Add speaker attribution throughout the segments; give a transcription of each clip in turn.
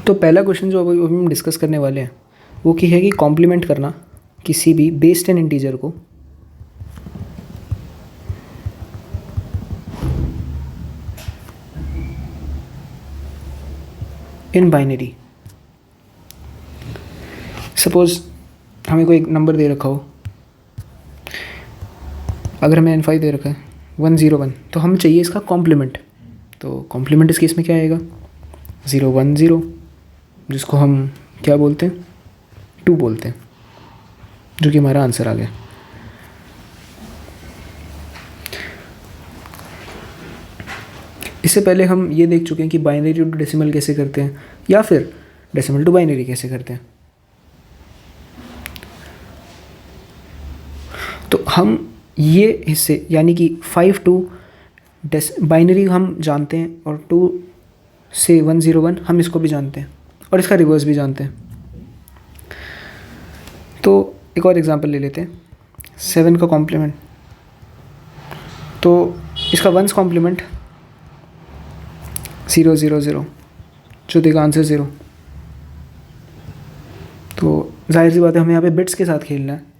Speaker 1: तो पहला क्वेश्चन जो अभी हम डिस्कस करने वाले हैं वो की है कि कॉम्प्लीमेंट करना किसी भी बेस 10 इंटीजर को इन बाइनरी। सपोज हमें कोई एक नंबर दे रखा हो, अगर हमें n5 दे रखा है 101, तो हमें चाहिए इसका कॉम्प्लीमेंट। तो कॉम्प्लीमेंट इस केस में क्या आएगा 010, जिसको हम क्या बोलते हैं 2 बोलते हैं, जो कि हमारा आंसर आ गया। इससे पहले हम ये देख चुके हैं कि बाइनरी टू डेसिमल कैसे करते हैं या फिर डेसिमल टू बाइनरी कैसे करते हैं। तो हम ये हिस्से यानी कि 5 टू बाइनरी हम जानते हैं और 2 से 101 हम इसको भी जानते हैं और इसका रिवर्स भी जानते हैं। तो एक और एग्जांपल ले लेते हैं 7 का कॉम्प्लीमेंट। तो इसका 1s कॉम्प्लीमेंट 000, जो देगा आंसर 0। तो जाहिर सी बात है हमें यहाँ पे बिट्स के साथ खेलना है।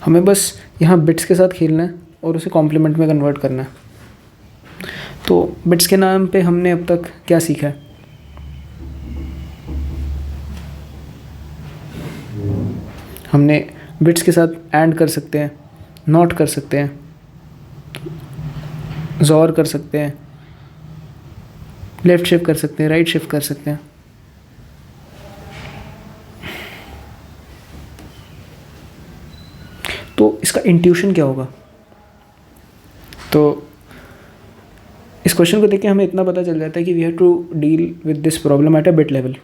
Speaker 1: हमें बस यहाँ बिट्स के साथ खेलना है और उसे कॉम्प्लीमेंट में कन्वर्ट करना है। तो बिट्स के नाम पे हमने अब तक क्या सीखा है, हमने बिट्स के साथ ऐड कर सकते हैं, नॉट कर सकते हैं, ज़ोर कर सकते हैं, लेफ़्ट शिफ्ट कर सकते हैं, राइट शिफ्ट कर सकते हैं। तो इसका इंट्यूशन क्या होगा, तो इस क्वेश्चन को देख के हमें इतना पता चल जाता है कि we have to deal with this problem at a bit level.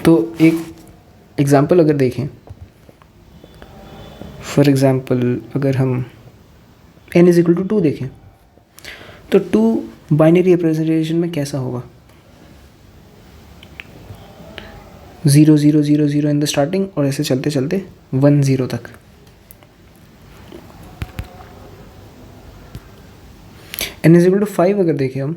Speaker 1: तो एक एग्ज़ाम्पल अगर देखें, फॉर एग्ज़ाम्पल अगर हम n इज इक्वल टू 2 देखें, तो 2 बाइनरी रिप्रेजेंटेशन में कैसा होगा 0 0 0 0 इन द स्टार्टिंग और ऐसे चलते चलते 1 0 तक। n इज इक्वल टू 5 अगर देखें हम,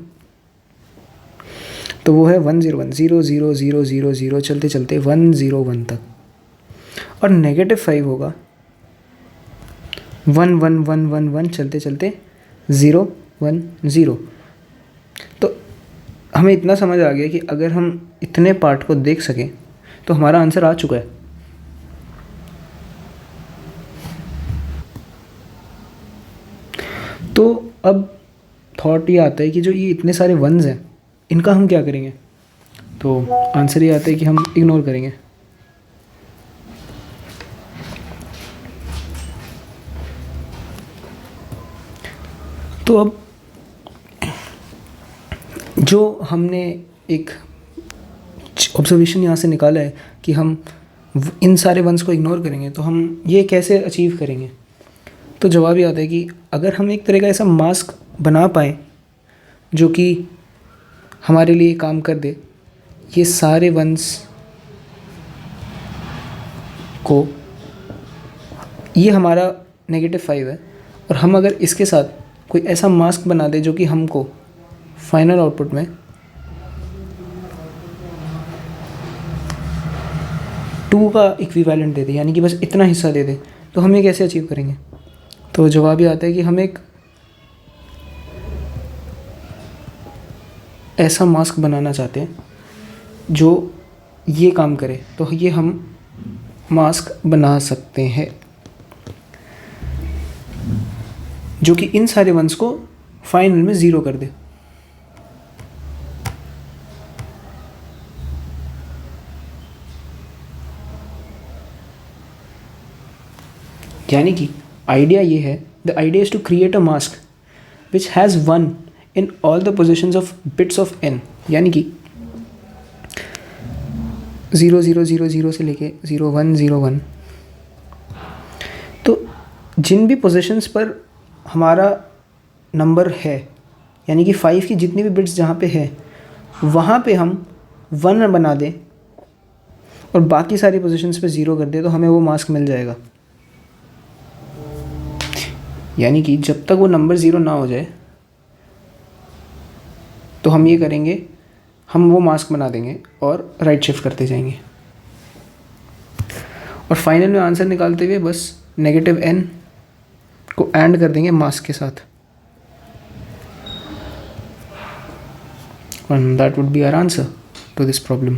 Speaker 1: तो वो है 1 0 1 0 0 0 0 0 चलते चलते 1 0 1 तक। और -5 होगा 1 1 1 1 1 चलते चलते 0 1 0। तो हमें इतना समझ आ गया कि अगर हम इतने पार्ट को देख सकें तो हमारा आंसर आ चुका है। तो अब थॉट ये आता है कि जो ये इतने सारे वंस हैं इनका हम क्या करेंगे, तो आंसर ये आता है कि हम इग्नोर करेंगे। तो अब जो हमने एक ऑब्जर्वेशन यहाँ से निकाला है कि हम इन सारे वंस को इग्नोर करेंगे, तो हम ये कैसे अचीव करेंगे। तो जवाब ये आता है कि अगर हम एक तरह का ऐसा मास्क बना पाएँ जो कि हमारे लिए काम कर दे, ये सारे वंस को, ये हमारा -5 है और हम अगर इसके साथ कोई ऐसा मास्क बना दे जो कि हमको फाइनल आउटपुट में 2 का इक्विवेलेंट दे दे, यानी कि बस इतना हिस्सा दे दे, तो हम ये कैसे अचीव करेंगे। तो जवाब ये आता है कि हम एक ऐसा मास्क बनाना चाहते हैं जो ये काम करे। तो ये हम मास्क बना सकते हैं जो कि इन सारे वंस को फाइनल में 0 कर दे। यानी कि आइडिया ये है, the idea is to create a mask which has 1 in all the positions of bits of n, यानी कि 0 0 0 0 से लेके 0 1 0 1 जिन भी पोजीशंस पर हमारा नंबर है, यानी कि 5 की जितनी भी बिट्स जहाँ पे है वहाँ पे हम 1 बना दें और बाकी सारी पोजीशंस पे 0 कर दें, तो हमें वो मास्क मिल जाएगा। यानी कि जब तक वो नंबर 0 ना हो जाए तो हम ये करेंगे, हम वो मास्क बना देंगे और राइट शिफ्ट करते जाएंगे और फाइनल में आंसर निकालते हुए बस -n को एंड कर देंगे मास्क के साथ, and that would be our answer to this problem.